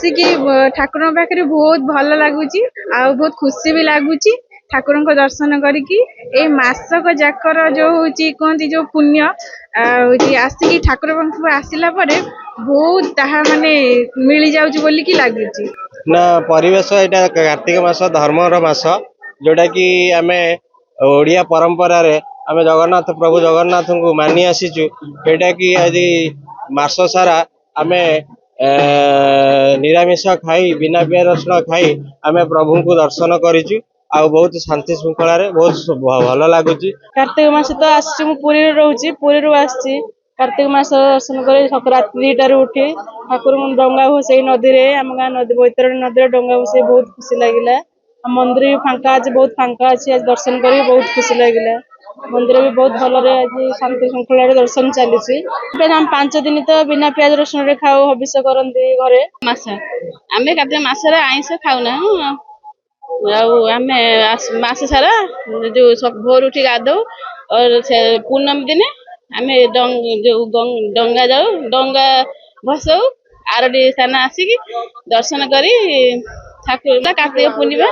ଆସିକି ଠାକୁରଙ୍କ ପାଖରେ ବହୁତ ଭଲ ଲାଗୁଛି ଆଉ ବହୁତ ଖୁସି ବି ଲାଗୁଛି ଠାକୁରଙ୍କ ଦର୍ଶନ କରିକି। ଏଇ ମାସକ ଯାକର ଯୋଉ ହଉଛି କୁହନ୍ତି ଯୋଉ ପୁଣ୍ୟ ହଉଛି ଆସିକି ଠାକୁର ପାଖକୁ ଆସିଲା ପରେ ବହୁତ ତାହା ମାନେ ମିଳି ଯାଉଛି ବୋଲିକି ଲାଗୁଛି। ନା ପରିବେଶ ଏଇଟା କାର୍ତ୍ତିକ ମାସ ଧର୍ମର ମାସ, ଯୋଉଟା କି ଆମେ ଓଡ଼ିଆ ପରମ୍ପରାରେ ଆମେ ଜଗନ୍ନାଥ ପ୍ରଭୁ ଜଗନ୍ନାଥଙ୍କୁ ମାନି ଆସିଛୁ। ଏଇଟା କି ଆଜି ମାସ ସାରା ଆମେ ନିରାମିଷ ଖାଇ ବିନା ପିଆଜ ରସୁଣ ଖାଇ ଆମେ ପ୍ରଭୁଙ୍କୁ ଦର୍ଶନ କରିଛୁ। ଆଉ ବହୁତ ଶାନ୍ତି ଶୃଙ୍ଖଳାରେ ବହୁତ ଭଲ ଲାଗୁଛି। କାର୍ତ୍ତିକ ମାସ ତ ଆସିଛି, ମୁଁ ପୁରୀରେ ରହୁଛି, ପୁରୀରୁ ଆସିଛି। କାର୍ତ୍ତିକ ମାସ ଦର୍ଶନ କରି ରାତି 2ଟାରୁ ଉଠି ଠାକୁରଙ୍କୁ ଡଙ୍ଗା ଭସେଇ ନଦୀରେ, ଆମ ଗାଁ ନଦୀ ବୈତରଣୀ ନଦୀରେ ଡଙ୍ଗା ଭସେଇ ବହୁତ ଖୁସି ଲାଗିଲା। ମନ୍ଦିର ବି ଫାଙ୍କା ଅଛି, ବହୁତ ଫାଙ୍କା ଅଛି। ଆଜି ଦର୍ଶନ କରି ବହୁତ ଖୁସି ଲାଗିଲା। ମନ୍ଦିର ବି ବହୁତ ଭଲରେ ଆଜି ଶାନ୍ତି ଶୃଙ୍ଖଳାରେ ଦର୍ଶନ ଚାଲିଛି। ଆମେ 5 ଦିନ ତ ବିନା ପିଆଜ ରସୁଣରେ ଖାଉ, ହବିଷ କରନ୍ତି ଘରେ। ଆମେ କାର୍ତ୍ତିକ ମାସରେ ଆଇଁଷ ଖାଉନା। ଆଉ ଆମେ ମାସ ସାରା ଯୋଉ ଭୋରୁ ଉଠି ଗାଧଉ। ପୂର୍ଣ୍ଣମୀ ଦିନେ ଆମେ ଡଙ୍ଗା ଯାଉ, ଡଙ୍ଗା ଭସଉ। ଆରଡି ସ୍ଥାନ ଆସିକି ଦର୍ଶନ କରି ଠାକୁର କାର୍ତ୍ତିକ ପୂର୍ଣ୍ଣିମା।